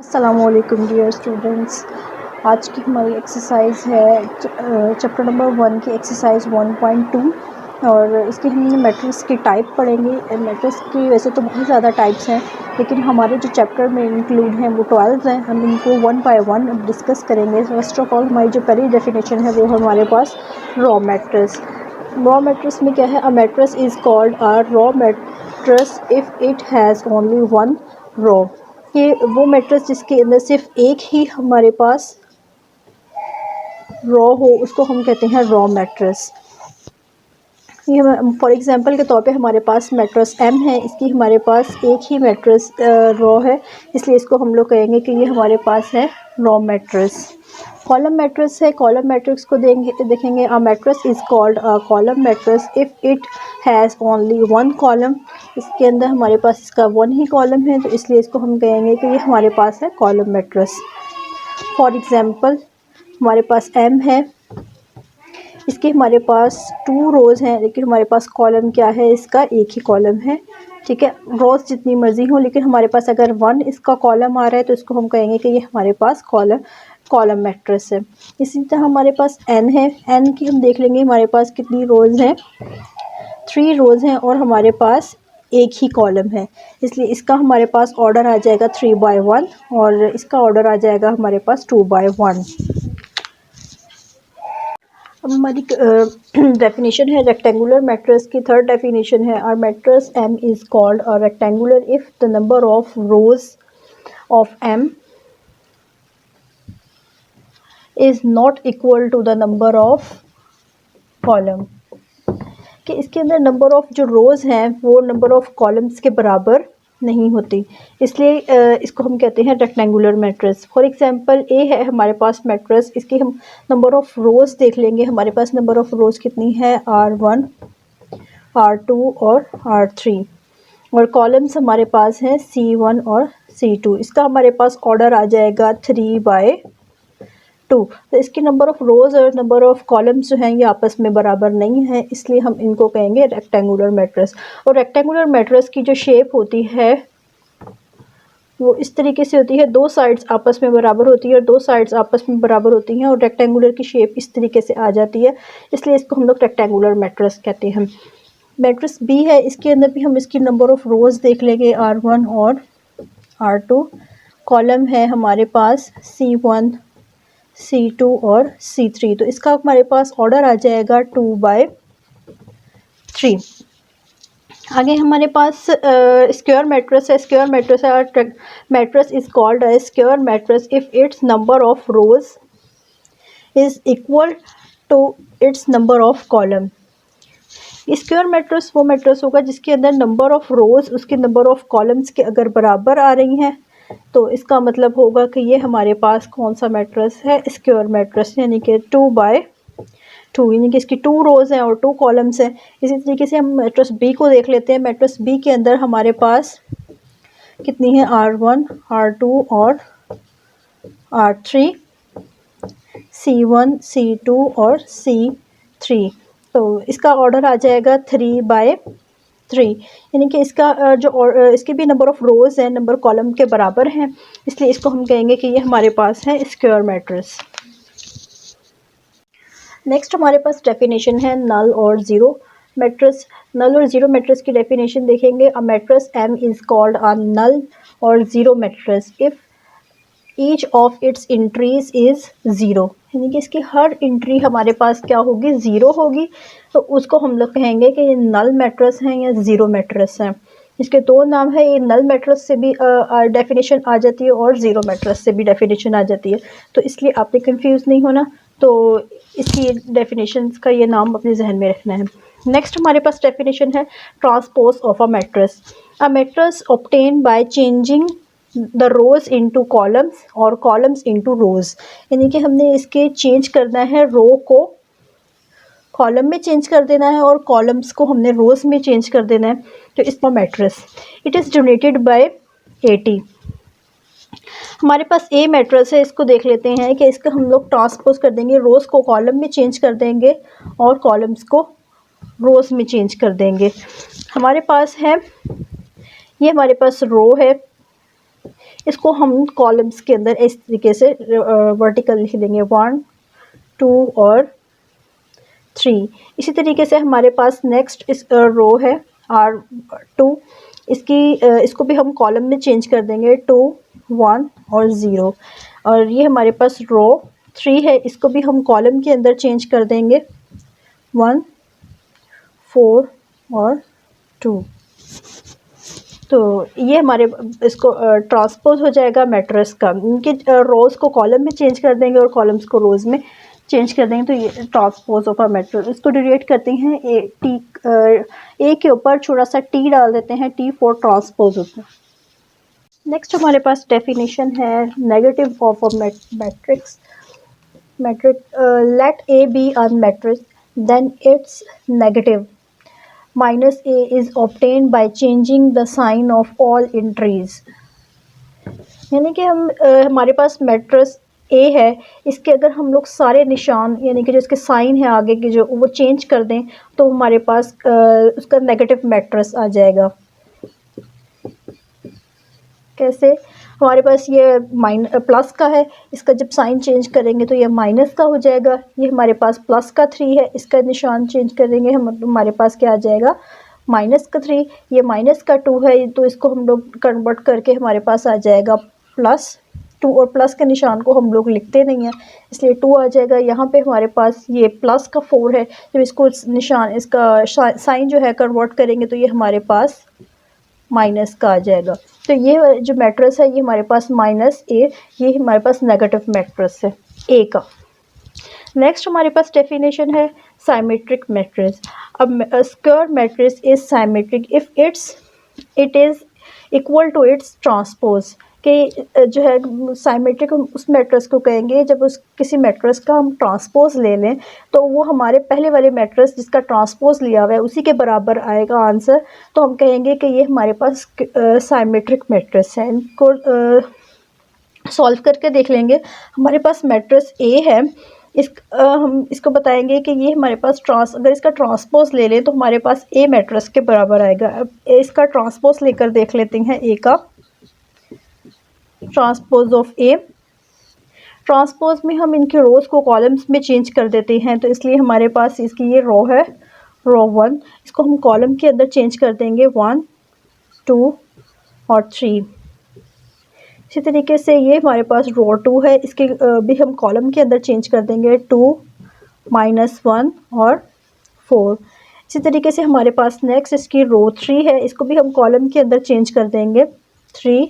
अस्सलामुअलैकुम dear students. आज की हमारी एक्सरसाइज है चैप्टर नंबर 1 की एक्सरसाइज 1.2 और इसकी हम मैट्रिक्स की टाइप पढ़ेंगे। मैट्रिक्स की वैसे तो बहुत ज़्यादा टाइप्स हैं, लेकिन हमारे जो चैप्टर में इंक्लूड हैं वो 12 हैं। हम इनको वन बाय वन डिस्कस करेंगे। फर्स्ट ऑफ ऑल हमारी जो पहली डेफिनेशन है वो हमारे पास रॉ मैट्रिक्स। रॉ मैट्रिक्स में क्या है? A matrix is called a raw matrix if it has only one raw. कि वो मैट्रिक्स जिसके अंदर सिर्फ एक ही हमारे पास रॉ हो उसको हम कहते हैं रॉ मैट्रिक्स। ये फॉर एग्जांपल के तौर पे हमारे पास मैट्रिक्स एम है, इसकी हमारे पास एक ही मैट्रिक्स रॉ है, इसलिए इसको हम लोग कहेंगे कि ये हमारे पास है रॉ मैट्रिक्स। कॉलम मैट्रिक्स है, कॉलम मैट्रिक्स को देखेंगे a matrix is called a column matrix if it has only one column. इसके अंदर हमारे पास इसका वन ही कॉलम है, तो इसलिए इसको हम कहेंगे कि ये हमारे पास है कॉलम मैट्रिक्स। फॉर एग्जांपल हमारे पास एम है, इसके हमारे पास 2 रोज़ हैं, लेकिन हमारे पास कॉलम क्या है? इसका एक ही कॉलम है। ठीक है, रोज़ जितनी मर्ज़ी हो, लेकिन हमारे पास अगर 1 इसका कॉलम आ रहा है तो इसको हम कहेंगे कि ये हमारे पास कॉलम मैट्रिक्स है। इसी तरह हमारे पास एन है, एन की हम देख लेंगे हमारे पास कितनी रोज़ हैं? 3 रोज़ हैं और हमारे पास एक ही कॉलम है, इसलिए इसका हमारे पास ऑर्डर आ जाएगा 3 बाय 1 और इसका ऑर्डर आ जाएगा हमारे पास 2 बाय 1। अब हमारी डेफिनेशन है रेक्टेंगुलर मैट्रिक्स की। थर्ड डेफिनेशन है R matrix M is called a rectangular if the number of rows of M is not equal to the number of column. कि इसके अंदर नंबर ऑफ़ जो रोज़ हैं वो नंबर ऑफ़ कॉलम्स के बराबर नहीं होती, इसलिए इसको हम कहते हैं रेक्टेंगुलर मैट्रिक्स। फॉर एग्जांपल ए है हमारे पास मैट्रिक्स, इसकी हम नंबर ऑफ़ रोज़ देख लेंगे। हमारे पास नंबर ऑफ़ रोज़ कितनी है? R1, R2 और R3 और कॉलम्स हमारे पास हैं C1 और C2। इसका हमारे पास ऑर्डर आ जाएगा 3 बाय 2। तो इसकी नंबर ऑफ़ रोज़ और नंबर ऑफ़ कॉलम्स जो हैं ये आपस में बराबर नहीं है, इसलिए हम इनको कहेंगे रेक्टेंगुलर मैट्रिक्स। और रेक्टेंगुलर मैट्रिक्स की जो शेप होती है वो इस तरीके से होती है, 2 साइड्स आपस में बराबर होती है और 2 साइड्स आपस में बराबर होती हैं और रेक्टेंगुलर की शेप इस तरीके से आ जाती है, इसलिए इसको हम लोग रेक्टेंगुलर मैट्रिक्स कहते हैं। मैट्रिक्स बी है, इसके अंदर भी हम इसकी नंबर ऑफ़ रोज़ देख लेंगे R1 और R2। कॉलम है हमारे पास C1, C2 और C3, तो इसका हमारे पास ऑर्डर आ जाएगा 2 बाय 3। आगे हमारे पास स्क्वायर मैट्रिक्स है। स्क्वायर मैट्रिक्स है, matrix is called a square matrix if its number of rows is equal to its number of column. Square matrix वो मैट्रिक्स होगा जिसके अंदर नंबर ऑफ़ रोज़ उसके नंबर ऑफ़ कॉलम्स के अगर बराबर आ रही हैं, तो इसका मतलब होगा कि ये हमारे पास कौन सा मैट्रिक्स है? स्क्वायर मैट्रिक्स, यानी कि 2 बाय 2, यानी कि इसकी 2 रोज़ हैं और 2 कॉलम्स हैं। इसी तरीके से हम मैट्रिक्स बी को देख लेते हैं। मैट्रिक्स बी के अंदर हमारे पास कितनी है? R1, R2 और R3, C1, C2 और C3, तो इसका ऑर्डर आ जाएगा 3 बाय 3, यानी कि इसका इसके भी नंबर ऑफ़ रोज़ हैं नंबर कॉलम के बराबर हैं, इसलिए इसको हम कहेंगे कि ये हमारे पास है स्क्वायर मैट्रिक्स। नेक्स्ट हमारे पास डेफिनेशन है नल और ज़ीरो मैट्रिक्स। नल और ज़ीरो मैट्रिक्स की डेफिनेशन देखेंगे। A matrix M is called a null और zero matrix if each of its entries is zero, यानी कि इसकी हर इंट्री हमारे पास क्या होगी? ज़ीरो होगी, तो उसको हम लोग कहेंगे कि ये नल मैट्रिक्स हैं या ज़ीरो मैट्रिक्स हैं। इसके 2 नाम है, ये नल मैट्रिक्स से भी डेफिनेशन आ जाती है और ज़ीरो मैट्रिक्स से भी डेफिनेशन आ जाती है, तो इसलिए आपने कंफ्यूज नहीं होना, तो इसकी डेफिनेशंस का ये नाम अपने जहन में रखना है। नेक्स्ट हमारे पास डेफिनेशन है transpose of a matrix. A matrix obtain by changing the rows into columns और कॉलम्स इनटू रोज़, यानी कि हमने इसके चेंज करना है, रो को कॉलम में चेंज कर देना है और कॉलम्स को हमने रोज़ में चेंज कर देना है, तो इसका matrix it is denoted by AT। हमारे पास ए मैट्रिक्स है, इसको देख लेते हैं कि इसका हम लोग ट्रांसपोज कर देंगे, रोज़ को कॉलम में चेंज कर देंगे और कॉलम्स को रोज़ में चेंज कर देंगे। हमारे पास है, ये हमारे पास रो है, इसको हम कॉलम्स के अंदर इस तरीके से वर्टिकल लिख देंगे 1 2 और 3। इसी तरीके से हमारे पास नेक्स्ट इस रो है R2, इसको भी हम कॉलम में चेंज कर देंगे 2 1 और 0। और ये हमारे पास रो 3 है, इसको भी हम कॉलम के अंदर चेंज कर देंगे 1 4 और 2। तो ये हमारे इसको ट्रांसपोज हो जाएगा मैट्रिक्स का। इनके रोज़ को कॉलम में चेंज कर देंगे और कॉलम्स को रोज़ में चेंज कर देंगे, तो ये ट्रांसपोज ऑफ अ मैट्रिक्स। इसको डिरेट करते हैं ए के ऊपर छोटा सा टी डाल देते हैं, टी फॉर ट्रांसपोज होता है। नेक्स्ट हमारे पास डेफिनेशन है negative of a matrix. Let A be a matrix then its negative minus a is obtained by changing the sign of all entries। यानी कि हमारे पास मैट्रिक्स ए है, इसके अगर हम लोग सारे निशान यानी कि जो इसके साइन है आगे के जो वो चेंज कर दें तो हमारे पास उसका नेगेटिव मैट्रिक्स आ जाएगा। कैसे? हमारे पास ये प्लस का है, इसका जब साइन चेंज करेंगे तो ये माइनस का हो जाएगा। ये हमारे पास प्लस का 3 है, इसका निशान चेंज करेंगे हमारे पास क्या आ जाएगा? माइनस का 3। ये माइनस का 2 है, तो इसको हम लोग कन्वर्ट करके हमारे पास आ जाएगा +2, और प्लस के निशान को हम लोग लिखते नहीं हैं इसलिए 2 आ जाएगा। यहाँ पे हमारे पास ये प्लस का 4 है, जब इसको निशान इसका साइन जो है कन्वर्ट करेंगे तो ये हमारे पास माइनस का आ जाएगा। तो ये जो मैट्रिक्स है ये हमारे पास -a, ये हमारे पास नेगेटिव मैट्रिक्स है ए का। नेक्स्ट हमारे पास डेफिनेशन है साइमेट्रिक मैट्रिक्स। अब square matrix is symmetric if it is equal to its transpose. कि जो है साइमेट्रिक उस मैट्रिक्स को कहेंगे जब उस किसी मैट्रिक्स का हम ट्रांसपोज ले लें तो वो हमारे पहले वाले मैट्रिक्स जिसका ट्रांसपोज लिया हुआ है उसी के बराबर आएगा आंसर, तो हम कहेंगे कि ये हमारे पास साइमेट्रिक मैट्रिक्स है। इनको सॉल्व करके देख लेंगे। हमारे पास मैट्रिक्स ए है, हम इसको बताएंगे कि ये हमारे पास अगर इसका ट्रांसपोज ले लें तो हमारे पास ए मैट्रिक्स के बराबर आएगा। अब इसका ट्रांसपोज लेकर देख लेते हैं ए का। ट्रांसपोज ऑफ ए, ट्रांसपोज में हम इनके रोज़ को कॉलम्स में चेंज कर देते हैं, तो इसलिए हमारे पास इसकी ये रो है, रो 1, इसको हम कॉलम के अंदर चेंज कर देंगे 1 2 और 3। इसी तरीके से ये हमारे पास रो 2 है, इसके भी हम कॉलम के अंदर चेंज कर देंगे 2 -1 और 4। इसी तरीके से हमारे पास नेक्स्ट इसकी रो 3 है, इसको भी हम कॉलम के अंदर चेंज कर देंगे 3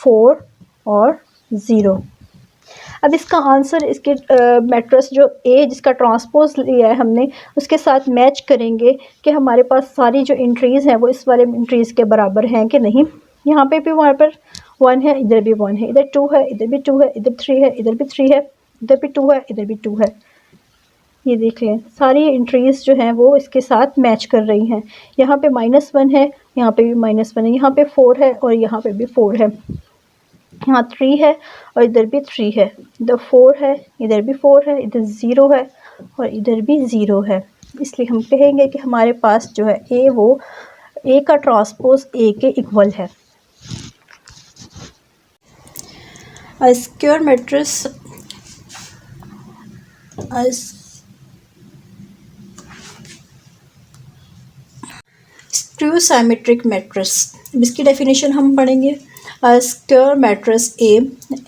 4 और 0। अब इसका आंसर इसके मैट्रिक्स जो ए जिसका ट्रांसपोज लिया है हमने उसके साथ मैच करेंगे कि हमारे पास सारी जो एंट्रीज़ हैं वो इस वाले एंट्रीज़ के बराबर हैं कि नहीं। यहाँ पे भी हमारे पर 1 है, इधर भी 1 है, इधर 2 है, इधर भी 2 है, इधर 3 है, इधर भी 3 है, इधर भी 2 है, इधर भी 2 है। ये देख लें सारी एंट्रीज़ जो हैं वो इसके साथ मैच कर रही हैं। यहाँ पे -1 है, यहाँ पे भी -1 है, यहाँ पे 4 है और यहाँ पे भी 4 है, यहाँ 3 है और इधर भी 3 है, इधर 4 है, इधर भी 4 है, इधर 0 है और इधर भी 0 है। इसलिए हम कहेंगे कि हमारे पास जो है ए वो ए का ट्रांसपोज ए के इक्वल है। Square matrix skew symmetric matrix, इसकी डेफिनेशन हम पढ़ेंगे। Square matrix A,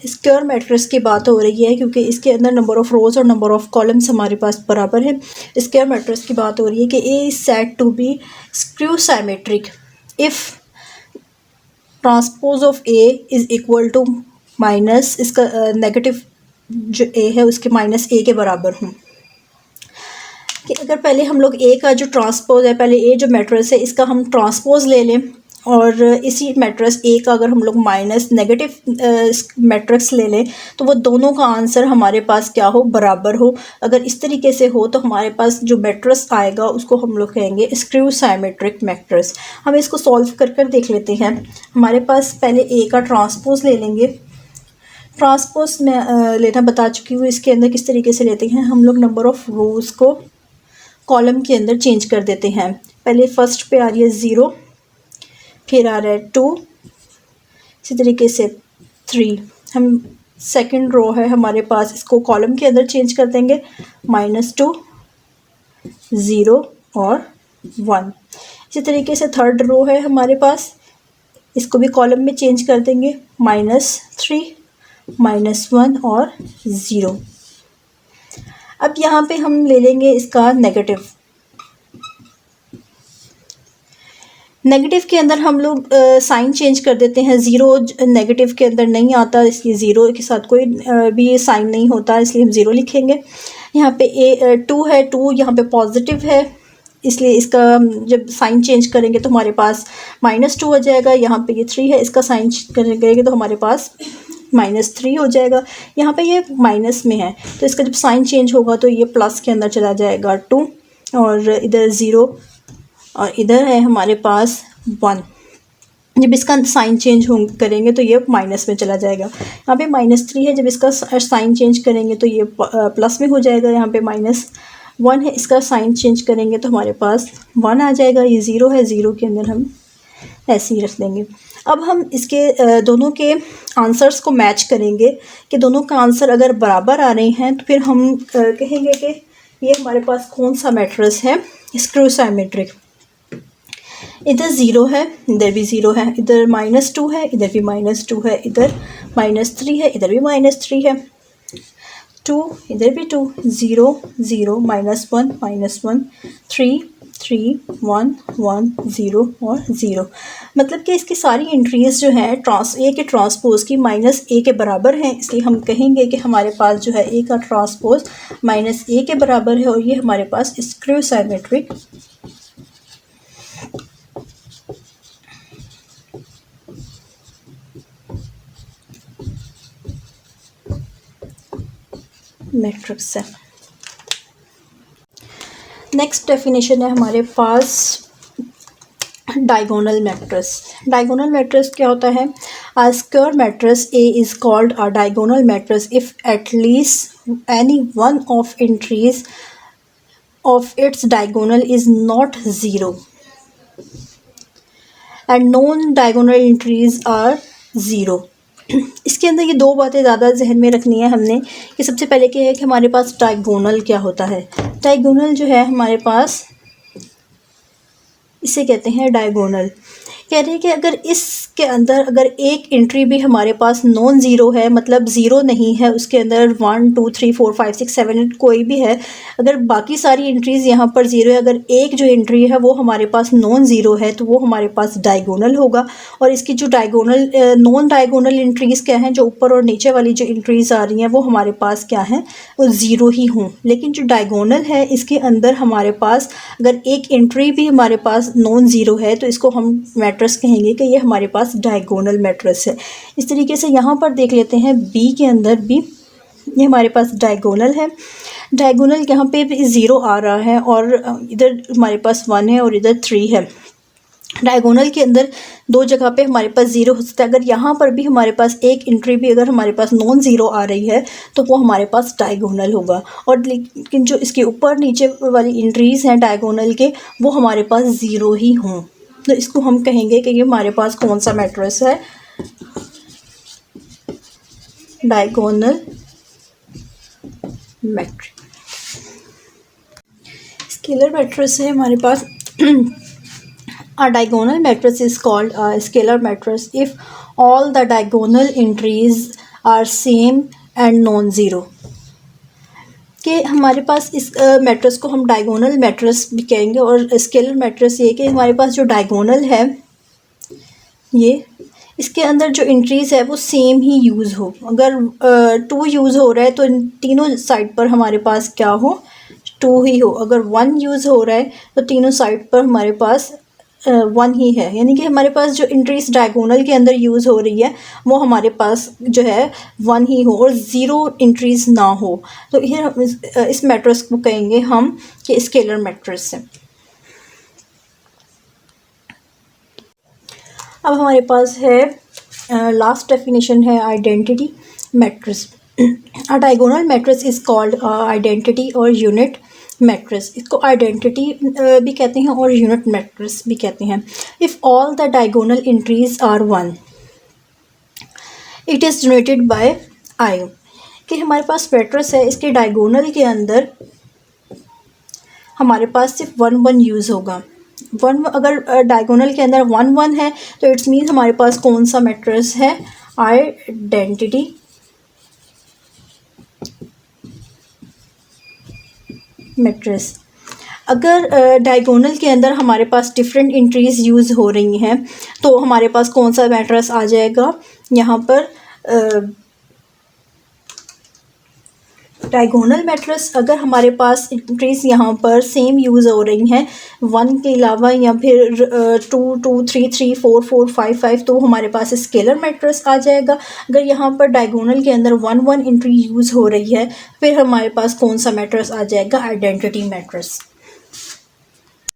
square matrix की बात हो रही है क्योंकि इसके अंदर नंबर ऑफ़ रोज़ और नंबर ऑफ़ कॉलम्स हमारे पास बराबर है। स्क्वायर मैट्रिक्स की बात हो रही है कि A is said to be skew symmetric if transpose of A is equal to minus, इसका नेगेटिव जो ए है उसके -a के बराबर हूँ। कि अगर पहले हम लोग ए का जो ट्रांसपोज है, पहले ए जो मैट्रिक्स है इसका हम ट्रांसपोज ले लें और इसी मैट्रिक्स ए का अगर हम लोग नेगेटिव मैट्रिक्स ले लें तो वो दोनों का आंसर हमारे पास क्या हो? बराबर हो। अगर इस तरीके से हो तो हमारे पास जो मैट्रिक्स आएगा उसको हम लोग कहेंगे स्क्यू साइमेट्रिक मैट्रिक्स। हम इसको सॉल्व कर देख लेते हैं। हमारे पास पहले ए का ट्रांसपोज ले लेंगे। ट्रांसपोज में लेना बता चुकी हूँ, इसके अंदर किस तरीके से लेते हैं हम लोग, नंबर ऑफ़ रोज़ को कॉलम के अंदर चेंज कर देते हैं। पहले फर्स्ट पे आ रही है 0, फिर आ रहा है 2, इसी तरीके से 3, हम सेकंड रो है हमारे पास, इसको कॉलम के अंदर चेंज कर देंगे, -2, 0 और 1। इसी तरीके से थर्ड रो है हमारे पास, इसको भी कॉलम में चेंज कर देंगे, -3, -1 और 0। अब यहाँ पे हम ले लेंगे इसका नेगेटिव। नेगेटिव के अंदर हम लोग साइन चेंज कर देते हैं, ज़ीरो नेगेटिव के अंदर नहीं आता, इसलिए ज़ीरो के साथ कोई भी साइन नहीं होता, इसलिए हम ज़ीरो लिखेंगे। यहाँ पे 2 है, 2 यहाँ पे पॉजिटिव है, इसलिए इसका जब साइन चेंज करेंगे तो हमारे पास -2 हो जाएगा। यहाँ पे ये 3 है, इसका साइन करेंगे तो हमारे पास -3 हो जाएगा। यहाँ पे ये माइनस में है, तो इसका जब साइन चेंज होगा तो ये प्लस के अंदर चला जाएगा 2, और इधर 0, और इधर है हमारे पास 1। जब इसका साइन चेंज करेंगे तो ये माइनस में चला जाएगा। यहाँ पे -3 है, जब इसका साइन चेंज करेंगे तो ये प्लस में हो जाएगा। यहाँ पे -1 है, इसका साइन चेंज करेंगे तो हमारे पास 1 आ जाएगा। ये 0 है, 0 के अंदर हम ऐसे ही रख देंगे। अब हम इसके दोनों के आंसर्स को मैच करेंगे कि दोनों का आंसर अगर बराबर आ रहे हैं तो फिर हम कहेंगे कि ये हमारे पास कौन सा मैट्रिक्स है, स्क्रू सिमेट्रिक। इधर 0 है, इधर भी 0 है, इधर -2 है, इधर भी -2 है, इधर -3 है, इधर भी -3 है, 2, इधर भी 2, 0, 0, -1, -1, 3, 3, 1, 1, 0 और 0। मतलब कि इसकी सारी एंट्रीज़ जो हैं A के ट्रांसपोज की -A के बराबर हैं, इसलिए हम कहेंगे कि हमारे पास जो है A का ट्रांसपोज -A के बराबर है, और ये हमारे पास स्क्रू सिमेट्रिक मैट्रिक्स है। नेक्स्ट डेफिनेशन है हमारे पास डायगोनल मैट्रिक्स। डायगोनल मैट्रिक्स क्या होता है? A square matrix A is called a diagonal matrix if at least any one of entries of its diagonal is not zero and non diagonal entries are zero. इसके अंदर ये दो बातें ज़्यादा जहन में रखनी है हमने, कि सबसे पहले क्या है कि हमारे पास डायगोनल क्या होता है। डायगोनल जो है हमारे पास, इसे कहते हैं डायगोनल। कह रहे हैं कि अगर इसके अंदर अगर एक एंट्री भी हमारे पास नॉन ज़ीरो है, मतलब ज़ीरो नहीं है, उसके अंदर 1 2 3 4 5 6 7 8 कोई भी है, अगर बाकी सारी एंट्रीज़ यहाँ पर ज़ीरो है, अगर एक जो एंट्री है वो हमारे पास नॉन ज़ीरो है, तो वो हमारे पास डायगोनल होगा। और इसकी जो डायगोनल नॉन डायगोनल एंट्रीज़ क्या हैं, जो ऊपर और नीचे वाली जो एंट्रीज़ आ रही हैं वो हमारे पास क्या हैं, वो ज़ीरो ही हों। लेकिन जो डायगोनल है इसके अंदर हमारे पास अगर एक एंट्री भी हमारे पास नॉन ज़ीरो है, तो इसको हम मैट्रिक्स कहेंगे कि ये हमारे पास डायगोनल मैट्रिक्स है। इस तरीके से यहाँ पर देख लेते हैं बी के अंदर भी ये हमारे पास डायगोनल है। डायगोनल यहाँ पे भी 0 आ रहा है, और इधर हमारे पास 1 है और इधर 3 है। डायगोनल के अंदर दो जगह पे हमारे पास 0 हो सकता है। अगर यहाँ पर भी हमारे पास एक एंट्री भी अगर हमारे पास नॉन ज़ीरो आ रही है, तो वो हमारे पास डायगोनल होगा। और लेकिन जो इसके ऊपर नीचे वाली एंट्रीज़ हैं डायगोनल के, वो हमारे पास 0 ही हों, तो इसको हम कहेंगे कि ये हमारे पास कौन सा मैट्रिक्स है, डायगोनल मैट्रिक्स। स्केलर मैट्रिक्स है हमारे पास। A diagonal matrix is called a scalar matrix if all the diagonal entries are same and non-zero। कि हमारे पास इस मैट्रिक्स को हम डायगोनल मैट्रिक्स भी कहेंगे। और स्केलर मैट्रिक्स ये कि हमारे पास जो डायगोनल है, ये इसके अंदर जो एंट्रीज़ है वो सेम ही यूज़ हो। अगर 2 यूज़ हो रहा है तो इन तीनों साइड पर हमारे पास क्या हो, 2 ही हो। अगर 1 यूज़ हो रहा है तो तीनों साइड पर हमारे पास 1 ही है। यानी कि हमारे पास जो एंट्रीज डायगोनल के अंदर यूज़ हो रही है वो हमारे पास जो है 1 ही हो और 0 एंट्रीज़ ना हो। तो ये हम इस मैट्रिक्स को कहेंगे हम कि स्केलर मैट्रिक्स है। अब हमारे पास है लास्ट डेफिनेशन है identity matrix. A diagonal matrix is called identity और यूनिट मैट्रिक्स। इसको आइडेंटिटी भी कहते हैं और यूनिट मैट्रिक्स भी कहते हैं। If all the diagonal entries are 1, it is generated by I. कि हमारे पास मैट्रिक्स है, इसके डायगोनल के अंदर हमारे पास सिर्फ 1 1 यूज़ होगा। अगर डायगोनल के अंदर 1 1 है तो इट्स मीन हमारे पास कौन सा मैट्रिक्स है, आइडेंटिटी मैट्रिक्स। अगर डायगोनल के अंदर हमारे पास डिफरेंट एंट्रीज यूज़ हो रही हैं तो हमारे पास कौन सा मैट्रिक्स आ जाएगा, यहाँ पर डायगोनल मैट्रिक्स। अगर हमारे पास एंट्रीज यहाँ पर सेम यूज़ हो रही हैं 1 के अलावा या फिर 2 2 3 3 4 4 5 5 तो हमारे पास स्केलर मैट्रिक्स आ जाएगा। अगर यहाँ पर डायगोनल के अंदर 1 1 एंट्री यूज़ हो रही है फिर हमारे पास कौन सा मैट्रिक्स आ जाएगा, आइडेंटिटी मैट्रिक्स।